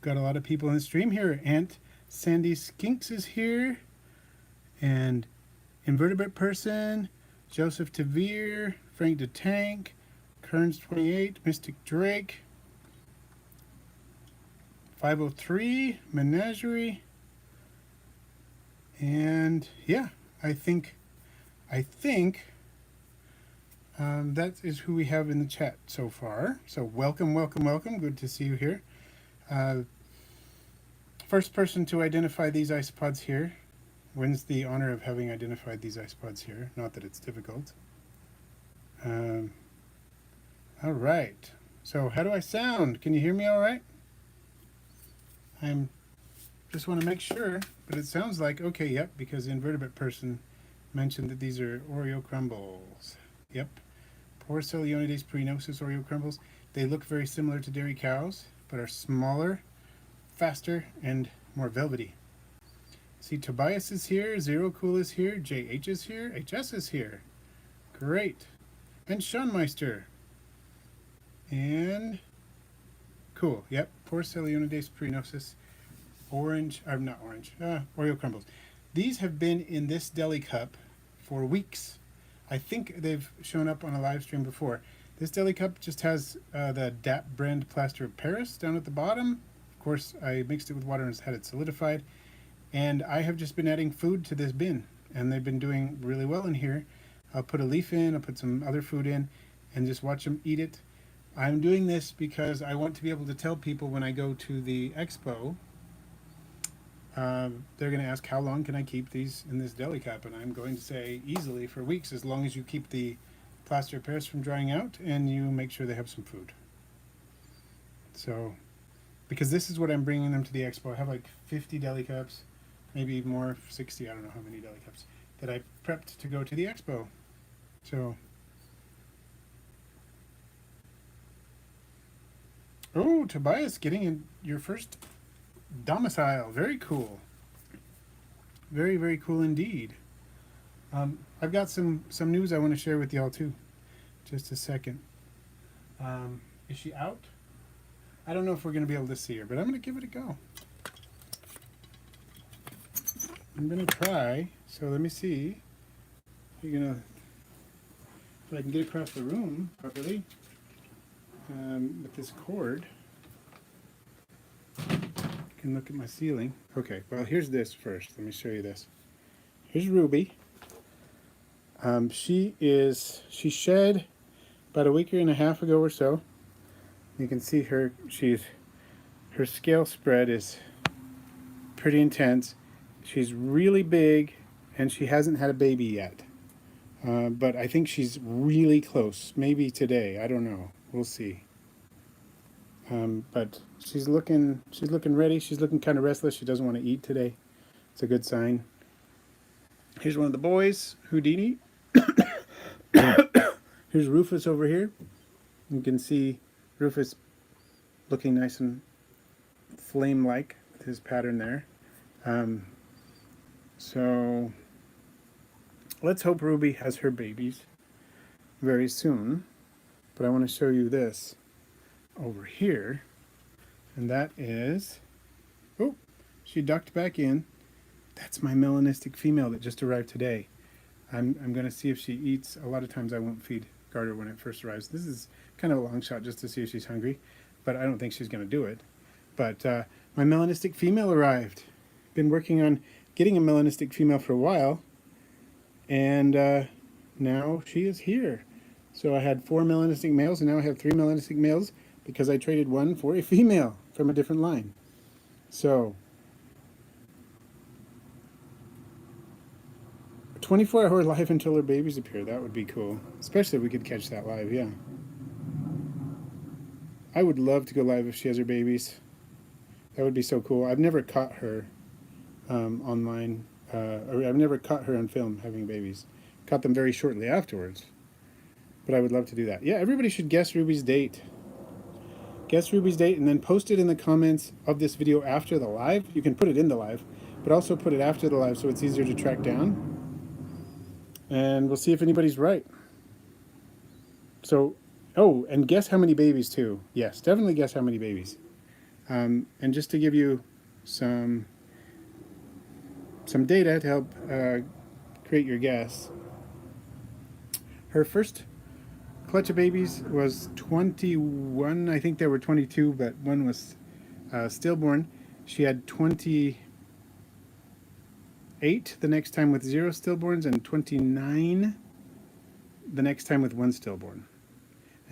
got a lot of people in the stream here. Aunt Sandy Skinks is here. And Invertebrate Person, Joseph Tavir, Frank the Tank, Kearns28, Mystic Drake, 503, Menagerie. And yeah, I think that is who we have in the chat so far. So welcome. Good to see you here. First person to identify these isopods here wins the honor of having identified these isopods here. Not that it's difficult. All right. So how do I sound? Can you hear me all right? I'm just want to make sure, but it sounds like okay. Yep, because the Invertebrate Person mentioned that these are Oreo crumbles. Yep. Porcellonides prenosis Oreo crumbles. They look very similar to dairy cows, but are smaller, faster, and more velvety. See, Tobias is here, Zero Cool is here, JH is here, HS is here. Great. And Seanmeister. And cool. Yep. Porcellonides prenosis. Orange, not orange, Oreo crumbles. These have been in this deli cup for weeks. I think they've shown up on a live stream before. This deli cup just has the DAP brand plaster of Paris down at the bottom. Of course, I mixed it with water and had it solidified. And I have just been adding food to this bin, and they've been doing really well in here. I'll put a leaf in, I'll put some other food in, and just watch them eat it. I'm doing this because I want to be able to tell people when I go to the expo, they're going to ask how long can I keep these in this deli cup, and I'm going to say easily for weeks, as long as you keep the plaster of Paris from drying out and you make sure they have some food. So, because this is what I'm bringing them to the expo. I have like 50 deli cups, maybe more, 60, I don't know how many deli cups, that I prepped to go to the expo. So, oh, Tobias getting in your first domicile. Very cool. Very, very cool indeed. I've got some news I want to share with y'all too. Just a second. Is she out? I don't know if we're going to be able to see her, but I'm going to give it a go. I'm going to try. So let me see. You're going to, if I can get across the room properly with this cord. Can look at my ceiling. Okay, well here's this first. Let me show you this. Here's Ruby. She shed about a week and a half ago or so. You can see her scale spread is pretty intense. She's really big and she hasn't had a baby yet. But I think she's really close. Maybe today, I don't know. We'll see. But she's looking ready. She's looking kind of restless. She doesn't want to eat today. It's a good sign. Here's one of the boys, Houdini. Here's Rufus over here. You can see Rufus looking nice and flame-like with his pattern there. So let's hope Ruby has her babies very soon. But I want to show you this over here, and that is, oh, she ducked back in. That's my melanistic female that just arrived today. I'm going to see if she eats. A lot of times I won't feed Garter when it first arrives. This is kind of a long shot just to see if she's hungry, but I don't think she's going to do it. But my melanistic female arrived. Been working on getting a melanistic female for a while, and now she is here. So I had 4 melanistic males, and now I have 3 melanistic males because I traded one for a female from a different line. So 24-hour live until her babies appear. That would be cool, especially if we could catch that live. Yeah, I would love to go live if she has her babies. That would be so cool. I've never caught her online, or I've never caught her on film having babies. Caught them very shortly afterwards. But I would love to do that. Yeah, everybody should guess Ruby's date. Guess Ruby's date and then post it in the comments of this video after the live. You can put it in the live, but also put it after the live so it's easier to track down. And we'll see if anybody's right. So, oh, and guess how many babies too. Yes, definitely guess how many babies. And just to give you some data to help create your guess, her first clutch of babies was 21. I think there were 22, but one was stillborn. She had 28 the next time with 0 stillborns, and 29 the next time with 1 stillborn.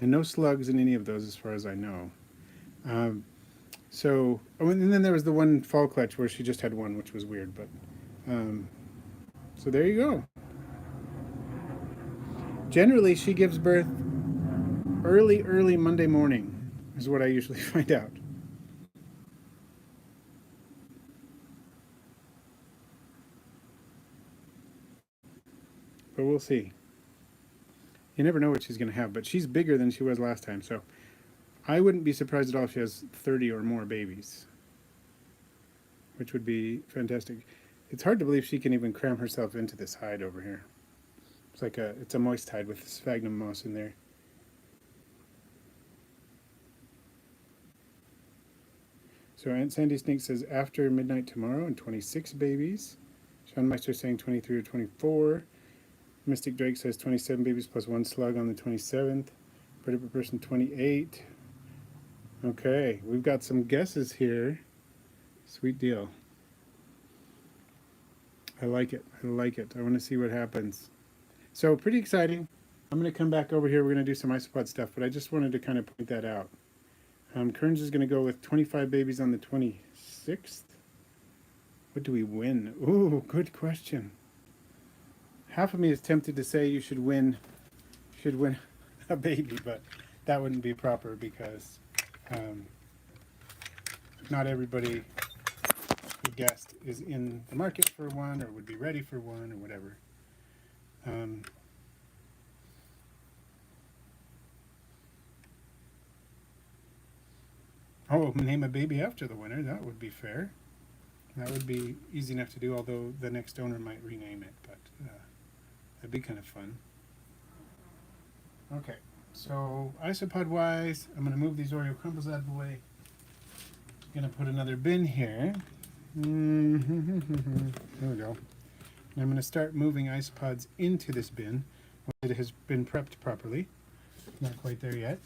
And no slugs in any of those as far as I know. So, and then there was the one fall clutch where she just had 1, which was weird, but so there you go. Generally, she gives birth early Monday morning is what I usually find out. But we'll see. You never know what she's going to have, but she's bigger than she was last time, so I wouldn't be surprised at all if she has 30 or more babies, which would be fantastic. It's hard to believe she can even cram herself into this hide over here. It's a moist hide with sphagnum moss in there. So Aunt Sandy Snake says after midnight tomorrow and 26 babies. Sean Meister saying 23 or 24. Mystic Drake says 27 babies plus 1 slug on the 27th. Predator Person 28. Okay, we've got some guesses here. Sweet deal. I like it. I like it. I want to see what happens. So pretty exciting. I'm going to come back over here. We're going to do some Isopod stuff, but I just wanted to kind of point that out. Kearns is going to go with 25 babies on the 26th. What do we win? Ooh, good question. Half of me is tempted to say you should win a baby, but that wouldn't be proper because not everybody who guessed is in the market for one or would be ready for one or whatever. Oh, name a baby after the winner. That would be fair. That would be easy enough to do, although the next owner might rename it, but that'd be kind of fun. Okay, so Isopod-wise, I'm going to move these Oreo crumbles out of the way. I'm going to put another bin here. There we go. And I'm going to start moving isopods into this bin once it has been prepped properly. Not quite there yet.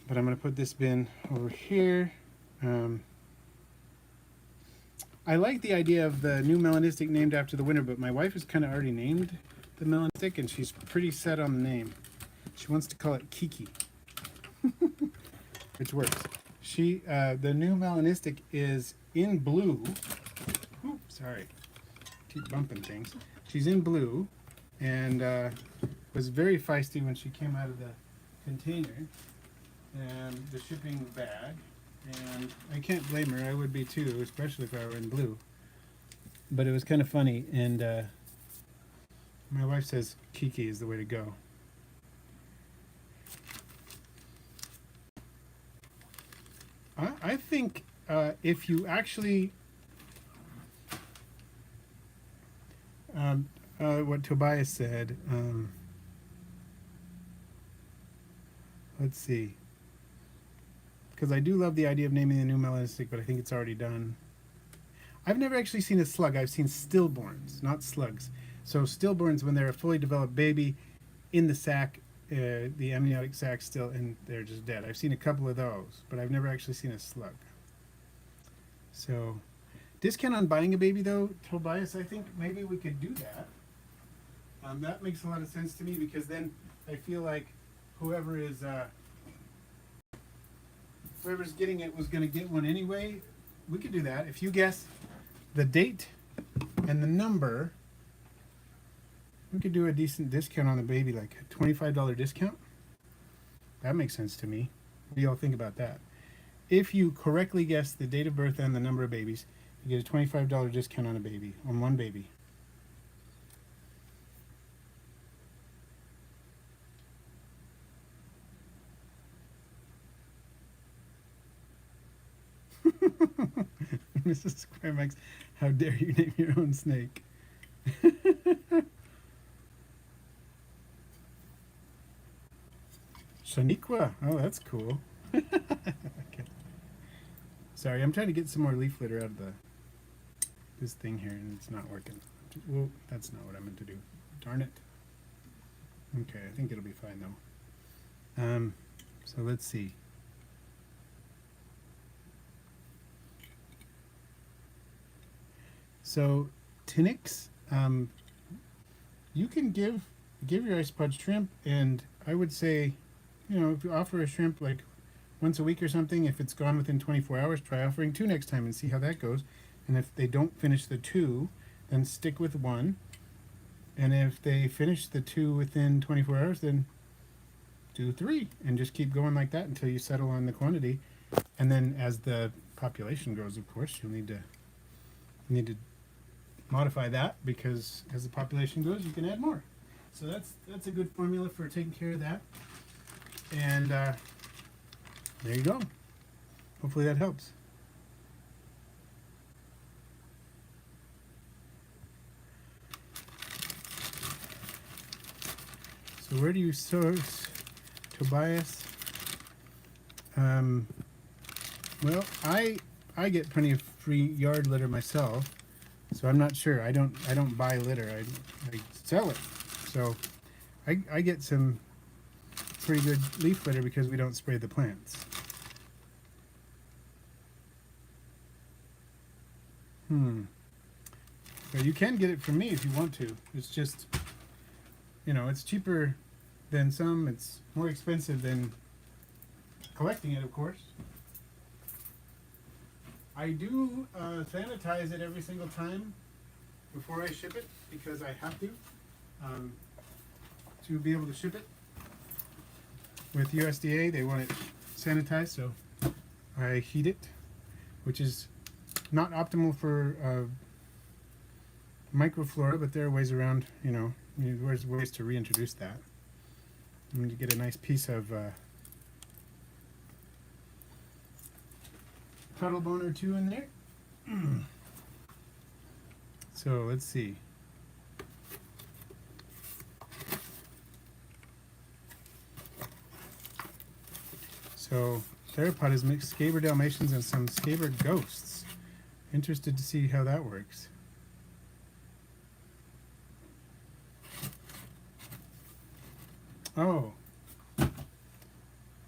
But I'm going to put this bin over here. I like the idea of the new melanistic named after the winner, but my wife has kind of already named the melanistic, and she's pretty set on the name. She wants to call it Kiki, which works. The new melanistic is in blue. Oops, sorry, keep bumping things. She's in blue, and was very feisty when she came out of the container and the shipping bag. And I can't blame her. I would be too, especially if I were in blue. But it was kind of funny, and my wife says Kiki is the way to go. I think if you actually what Tobias said, let's see. Because I do love the idea of naming the new melanistic, but I think it's already done. I've never actually seen a slug. I've seen stillborns, not slugs. So stillborns, when they're a fully developed baby in the sac, the amniotic sac still, and they're just dead. I've seen a couple of those, but I've never actually seen a slug. So, discount on buying a baby though, Tobias, I think maybe we could do that. That makes a lot of sense to me, because then I feel like whoever's getting it was going to get one anyway. We could do that. If you guess the date and the number, we could do a decent discount on the baby, like a $25 discount. That makes sense to me. What do y'all think about that? If you correctly guess the date of birth and the number of babies, you get a $25 discount on a baby, on one baby. Mrs. Aquarimax, how dare you name your own snake? Shaniqua, oh, that's cool. Okay. Sorry, I'm trying to get some more leaf litter out of this thing here, and it's not working. Well, that's not what I meant to do. Darn it. Okay, I think it'll be fine though. So let's see. So Tinix, you can give your Isopod shrimp, and I would say, you know, if you offer a shrimp like once a week or something, if it's gone within 24 hours, try offering 2 next time and see how that goes. And if they don't finish the 2, then stick with 1. And if they finish the 2 within 24 hours, then do 3 and just keep going like that until you settle on the quantity. And then as the population grows, of course, you'll need to modify that, because as the population grows, you can add more. So that's a good formula for taking care of that. And there you go. Hopefully that helps. So where do you source, Tobias? Well, I get plenty of free yard litter myself, so I'm not sure. I don't buy litter. I sell it. So I get some pretty good leaf litter because we don't spray the plants. So you can get it from me if you want to. It's just, you know, it's cheaper than some. It's more expensive than collecting it, of course. I do sanitize it every single time before I ship it, because I have to be able to ship it. With USDA, they want it sanitized, so I heat it, which is not optimal for microflora, but there are ways around, you know, there's ways to reintroduce that. I'm going to get a nice piece of puddle bone or 2 in there. So let's see. So Theropod has mixed Scaber Dalmatians and some Scaber Ghosts. Interested to see how that works. Oh,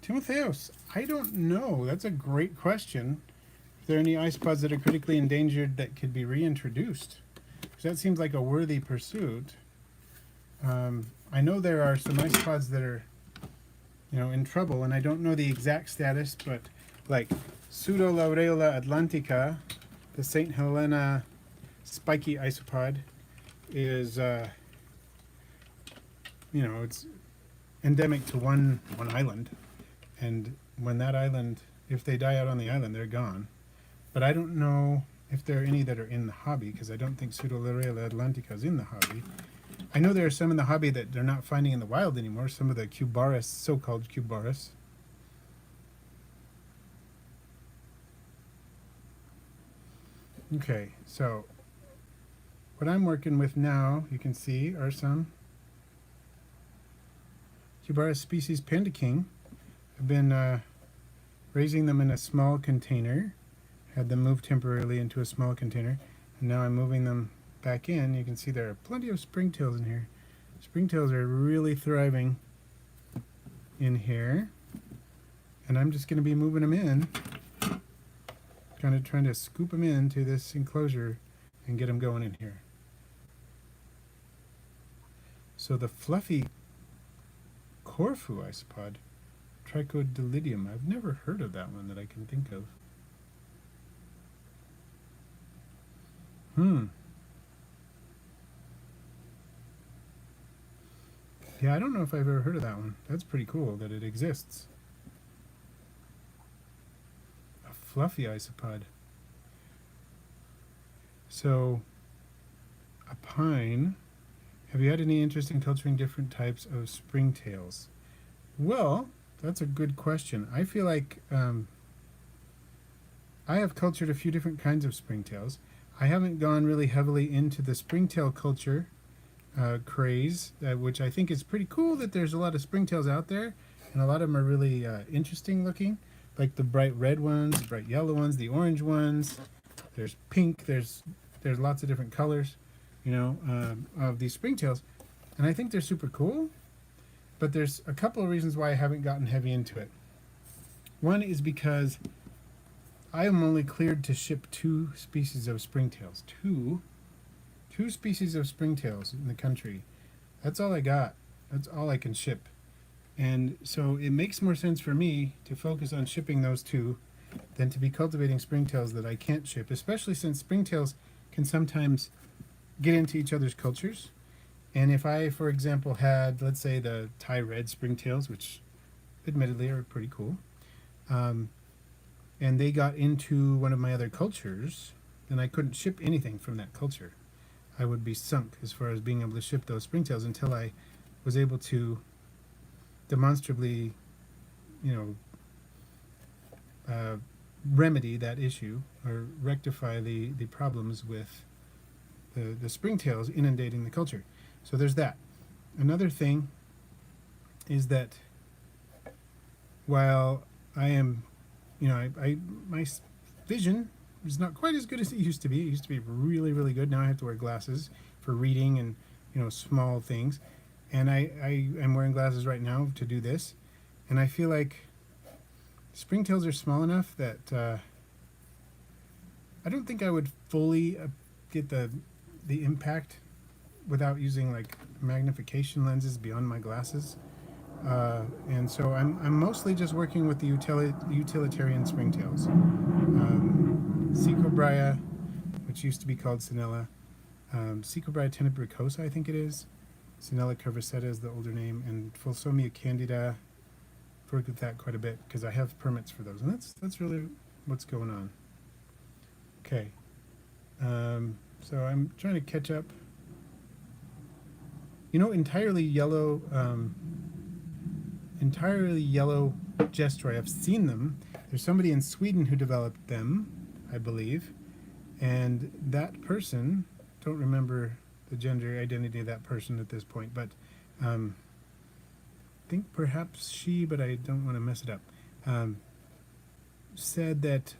Timotheos, I don't know. That's a great question. Are there any isopods that are critically endangered that could be reintroduced? Because that seems like a worthy pursuit. I know there are some isopods that are, you know, in trouble, and I don't know the exact status, but like Pseudolaureola atlantica, the St. Helena spiky isopod, is, you know, it's endemic to one island, and when that island, if they die out on the island, they're gone. But I don't know if there are any that are in the hobby, because I don't think Pseudolaureola atlantica is in the hobby. I know there are some in the hobby that they're not finding in the wild anymore, some of the Cubaris, so-called Cubaris. Okay, so what I'm working with now, you can see, are some Cubaris species Panda King. I've been raising them in a small container, had them moved temporarily into a small container, and now I'm moving them back in. You can see there are plenty of springtails in here. Springtails are really thriving in here, and I'm just going to be moving them in, kind of trying to scoop them into this enclosure and get them going in here. So the fluffy Corfu isopod, Trichodilidium, I've never heard of that one that I can think of. Yeah, I don't know if I've ever heard of that one. That's pretty cool that it exists. A fluffy isopod. So, a pine. Have you had any interest in culturing different types of springtails? Well, that's a good question. I feel like I have cultured a few different kinds of springtails. I haven't gone really heavily into the springtail culture craze, which I think is pretty cool that there's a lot of springtails out there, and a lot of them are really interesting looking. like the bright red ones, the bright yellow ones, the orange ones. There's pink. There's lots of different colors, you know, of these springtails, and I think they're super cool. But there's a couple of reasons why I haven't gotten heavy into it. One is because I am only cleared to ship 2 species of springtails. Two species of springtails in the country. That's all I got. That's all I can ship. And so it makes more sense for me to focus on shipping those 2 than to be cultivating springtails that I can't ship, especially since springtails can sometimes get into each other's cultures. And if I, for example, had, let's say, the Thai red springtails, which admittedly are pretty cool, and they got into one of my other cultures, then I couldn't ship anything from that culture. I would be sunk as far as being able to ship those springtails until I was able to demonstrably, you know, remedy that issue or rectify the problems with the springtails inundating the culture. So there's that. Another thing is that while I am, you know, my vision is not quite as good as it used to be. It used to be really, really good. Now I have to wear glasses for reading and, you know, small things. And I am wearing glasses right now to do this. And I feel like springtails are small enough that I don't think I would fully get the impact without using like magnification lenses beyond my glasses. And so I'm mostly just working with the utilitarian springtails. Secobria, which used to be called Sinella. Secobria tenebricosa, I think it is. Sinella curviceta is the older name, and Fulsomia candida. I've worked with that quite a bit because I have permits for those, and that's really what's going on. Okay, so I'm trying to catch up. You know, entirely yellow gestoy. I've seen them. There's somebody in Sweden who developed them, I believe, and that person, don't remember the gender identity of that person at this point, but I think perhaps she, but I don't want to mess it up, said that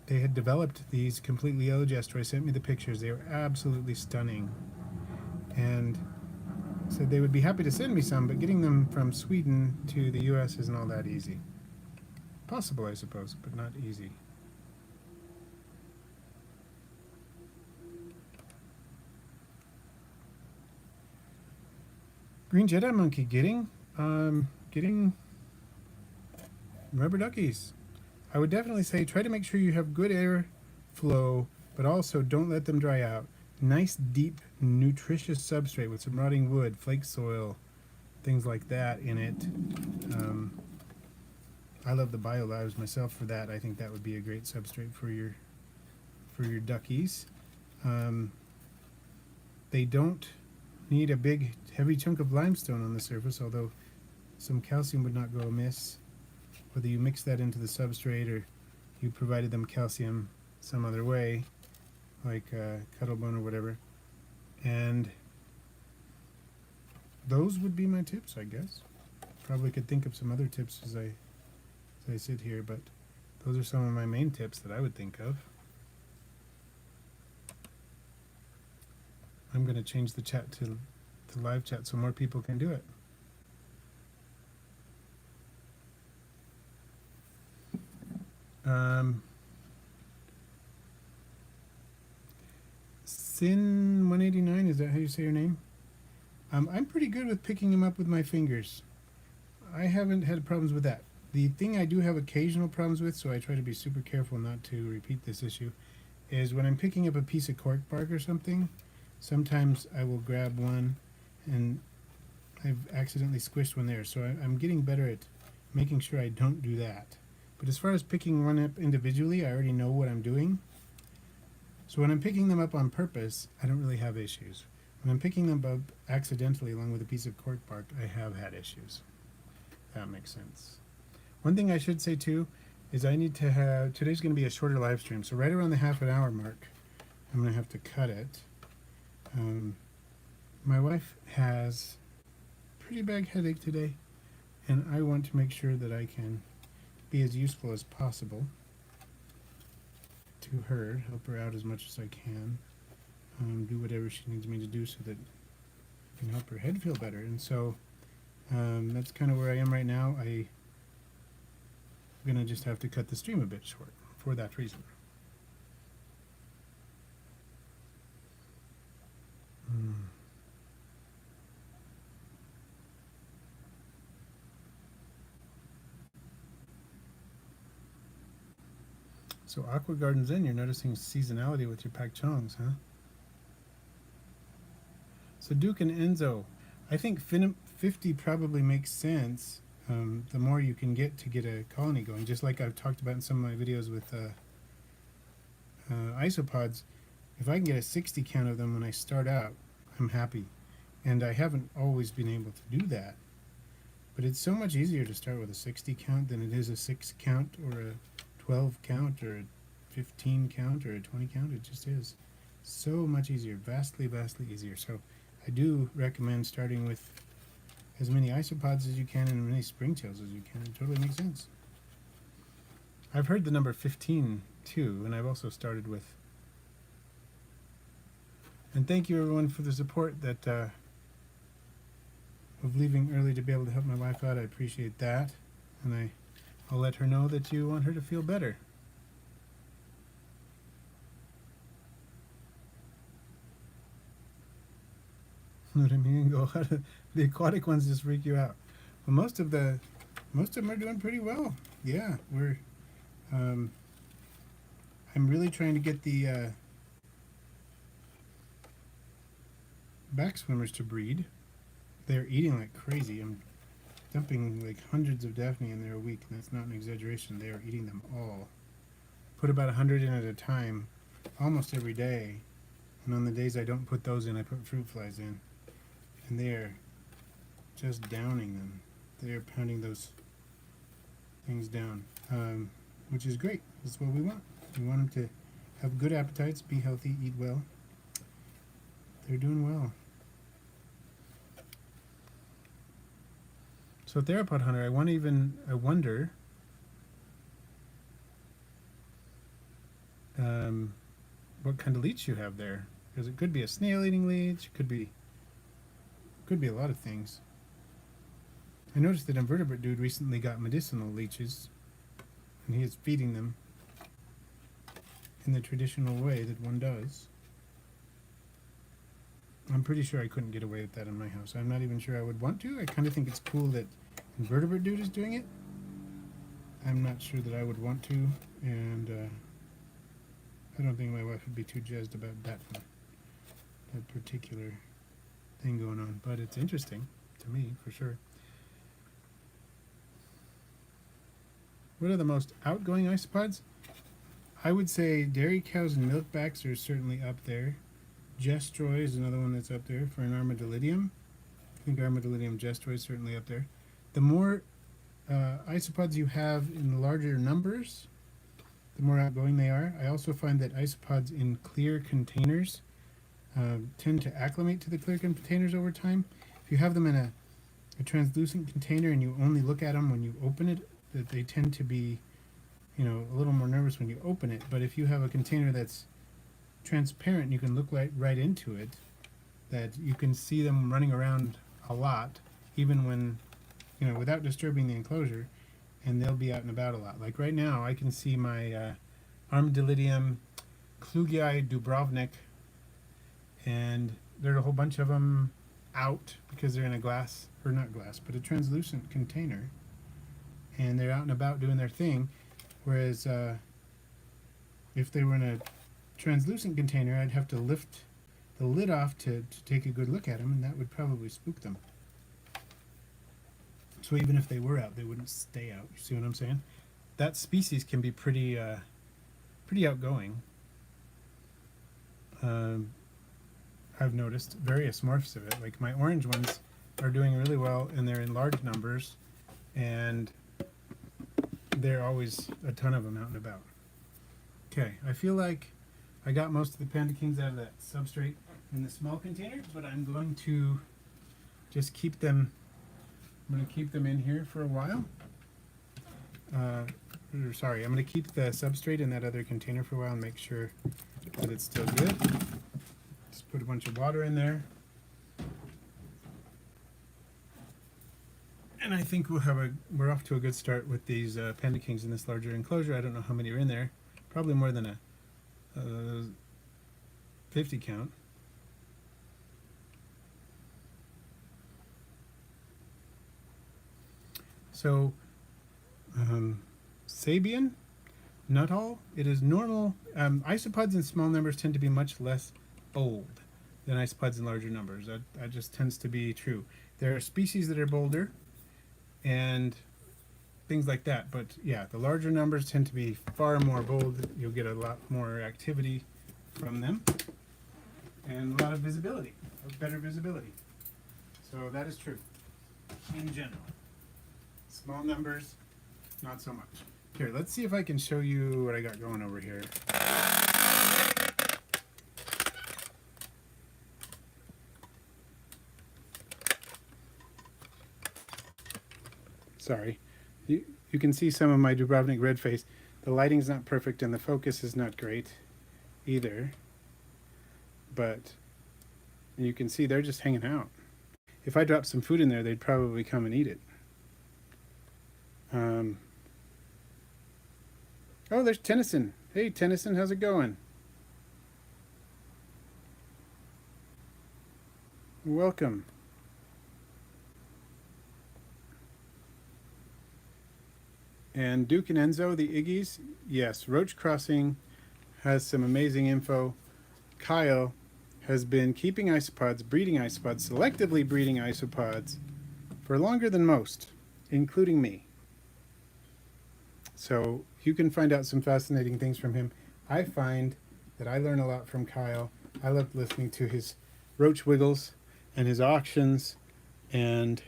they had developed these completely yellow gestoy, sent me the pictures. They were absolutely stunning, and said they would be happy to send me some, but getting them from Sweden to the US isn't all that easy. Possible, I suppose, but not easy. Green Jedi monkey getting rubber duckies. I would definitely say try to make sure you have good air flow, but also don't let them dry out. Nice, deep, nutritious substrate with some rotting wood, flake soil, things like that in it. I love the BioLives myself for that. I think that would be a great substrate for your duckies. They don't need a big, heavy chunk of limestone on the surface, although some calcium would not go amiss. Whether you mix that into the substrate or you provided them calcium some other way, like Cuttlebone or whatever. And those would be my tips, I guess. Probably could think of some other tips as I sit here, but those are some of my main tips that I would think of. I'm going to change the chat to live chat so more people can do it. Sin189, is that how you say your name? I'm pretty good with picking them up with my fingers. I haven't had problems with that. The thing I do have occasional problems with, so I try to be super careful not to repeat this issue, is when I'm picking up a piece of cork bark or something, sometimes I will grab one and I've accidentally squished one there. So I'm getting better at making sure I don't do that. But as far as picking one up individually, I already know what I'm doing. So when I'm picking them up on purpose, I don't really have issues. When I'm picking them up accidentally along with a piece of cork bark, I have had issues. That makes sense. One thing I should say too is I need to have, today's going to be a shorter live stream, so right around the half an hour mark, I'm going to have to cut it. My wife has a pretty bad headache today, and I want to make sure that I can be as useful as possible to her, help her out as much as I can, do whatever she needs me to do so that I can help her head feel better. And so that's kind of where I am right now. I'm going to just have to cut the stream a bit short for that reason. So Aqua Garden's in, you're noticing seasonality with your Pak Chongs, huh? So Duke and Enzo, I think 50 probably makes sense. The more you can get to get a colony going, just like I've talked about in some of my videos with isopods. If I can get a 60 count of them when I start out, I'm happy. And I haven't always been able to do that. But it's so much easier to start with a 60 count than it is a 6 count or a 12 count or a 15 count or a 20 count. It just is so much easier, vastly, vastly easier. So I do recommend starting with as many isopods as you can and as many springtails as you can. It totally makes sense. I've heard the number 15 too, and I've also started with. And thank you everyone for the support that of leaving early to be able to help my wife out. I appreciate that, and I'll let her know that you want her to feel better. Know what I mean? Go out. The aquatic ones just freak you out. Well, most of them are doing pretty well. Yeah, we're. I'm really trying to get the back swimmers to breed. They're eating like crazy. I'm dumping like hundreds of Daphne in there a week, and that's not an exaggeration. They are eating them all. Put about 100 in at a time, almost every day. And on the days I don't put those in, I put fruit flies in. And they're just downing them. They're pounding those things down, which is great. That's what we want. We want them to have good appetites, be healthy, eat well. They're doing well. So Theropod Hunter, I wonder what kind of leech you have there, because it could be a snail-eating leech, it could be a lot of things. I noticed that Invertebrate Dude recently got medicinal leeches, and he is feeding them in the traditional way that one does. I'm pretty sure I couldn't get away with that in my house. I'm not even sure I would want to. I kind of think it's cool that Invertebrate Dude is doing it. I'm not sure that I would want to, and I don't think my wife would be too jazzed about that particular thing going on. But it's interesting to me, for sure. What are the most outgoing isopods? I would say dairy cows and milkbacks are certainly up there. Gestroy is another one that's up there for an armadillidium. I think armadillidium gestroy is certainly up there. The more isopods you have in larger numbers, the more outgoing they are. I also find that isopods in clear containers tend to acclimate to the clear containers over time. If you have them in a translucent container and you only look at them when you open it, that they tend to be, a little more nervous when you open it. But if you have a container that's transparent, you can look right into it, that you can see them running around a lot, even when, without disturbing the enclosure, and they'll be out and about a lot. Like right now, I can see my Armadillidium Klugii Dubrovnik, and there's a whole bunch of them out because they're in a glass, or not glass, but a translucent container, and they're out and about doing their thing. Whereas if they were in a translucent container, I'd have to lift the lid off to take a good look at them, and that would probably spook them. So even if they were out, they wouldn't stay out. You see what I'm saying? That species can be pretty outgoing. I've noticed various morphs of it. Like my orange ones are doing really well, and they're in large numbers, and there are always a ton of them out and about. Okay, I feel like I got most of the Panda Kings out of that substrate in the small container, but I'm going to just keep them I'm going to keep them in here for a while. Sorry, I'm going to keep the substrate in that other container for a while and make sure that it's still good. Just put a bunch of water in there. And I think we're off to a good start with these Panda Kings in this larger enclosure. I don't know how many are in there. Probably more than a 50 count. So, Sabian, Nuttall, it is normal. Isopods in small numbers tend to be much less bold than isopods in larger numbers. That just tends to be true. There are species that are bolder and things like that, but yeah, the larger numbers tend to be far more bold. You'll get a lot more activity from them and a lot of visibility, better visibility. So that is true in general. Small numbers, not so much. Here, let's see if I can show you what I got going over here. Sorry. You can see some of my Dubrovnik red face. The lighting's not perfect and the focus is not great either. But you can see they're just hanging out. If I dropped some food in there, they'd probably come and eat it. Oh, there's Tennyson. Hey, Tennyson, how's it going? Welcome. And Duke and Enzo, the Iggies, yes, Roach Crossing has some amazing info. Kyle has been keeping isopods, breeding isopods, selectively breeding isopods for longer than most, including me. So you can find out some fascinating things from him. I find that I learn a lot from Kyle. I love listening to his roach wiggles and his auctions, and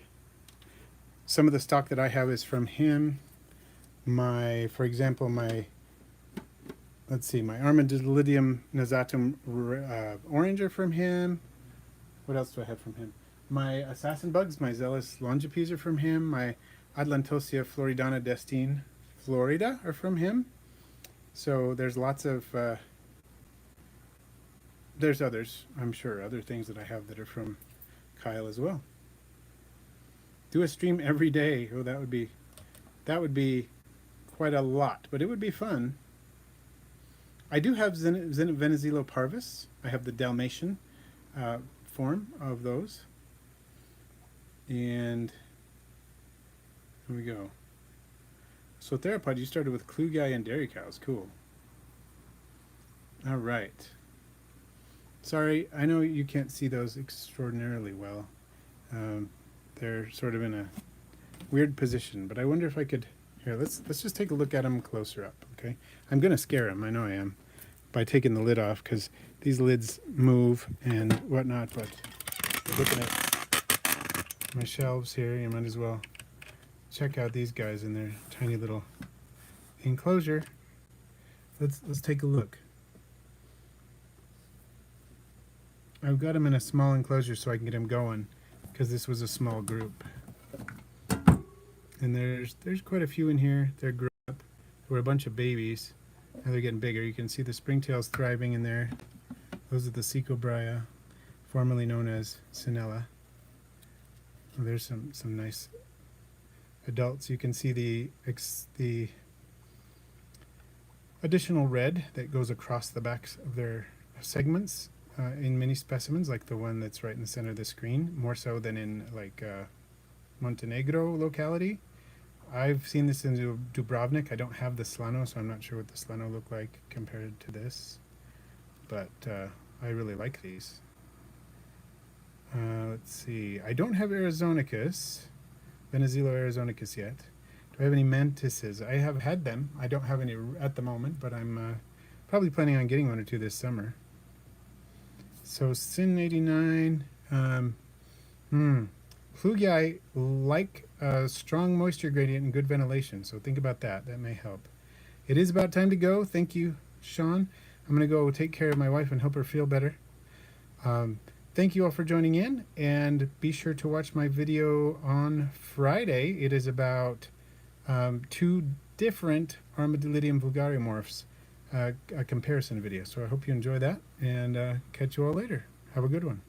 some of the stock that I have is from him. For example, my Armadillidium nasatum orange are from him. What else do I have from him? My assassin bugs, my Zealous longipes are from him. My Atlantosia floridana destine Florida are from him. So there's lots of, there's others, I'm sure, other things that I have that are from Kyle as well. Do a stream every day. Oh, that would be quite a lot, but it would be fun. I do have Venizilo parvis. I have the Dalmatian form of those. And here we go. So theropod, you started with Klugi and dairy cows. Cool. All right. Sorry, I know you can't see those extraordinarily well. They're sort of in a weird position, but I wonder if I could. Here, let's just take a look at them closer up, okay? I'm gonna scare them, I know I am, by taking the lid off, because these lids move and whatnot, but looking at my shelves here, you might as well check out these guys in their tiny little enclosure. Let's take a look. I've got them in a small enclosure so I can get them going, because this was a small group. And there's quite a few in here. They're grown up. There were a bunch of babies. Now they're getting bigger. You can see the springtails thriving in there. Those are the Cecobria, formerly known as Sinella. Oh, there's some nice adults. You can see the additional red that goes across the backs of their segments in many specimens, like the one that's right in the center of the screen, more so than in like Montenegro locality. I've seen this in Dubrovnik. I don't have the Slano, so I'm not sure what the Slano look like compared to this, but I really like these. Let's see. I don't have Arizonicus, Venizilo Arizonicus yet. Do I have any mantises? I have had them. I don't have any at the moment, but I'm probably planning on getting one or two this summer. So Sin 89. Plugi like a strong moisture gradient and good ventilation, so think about that. That may help. It is about time to go. Thank you, Sean. I'm going to go take care of my wife and help her feel better. thank you all for joining in, and be sure to watch my video on Friday. It is about two different Armadillidium vulgariomorphs, a comparison video. So I hope you enjoy that, and catch you all later. Have a good one.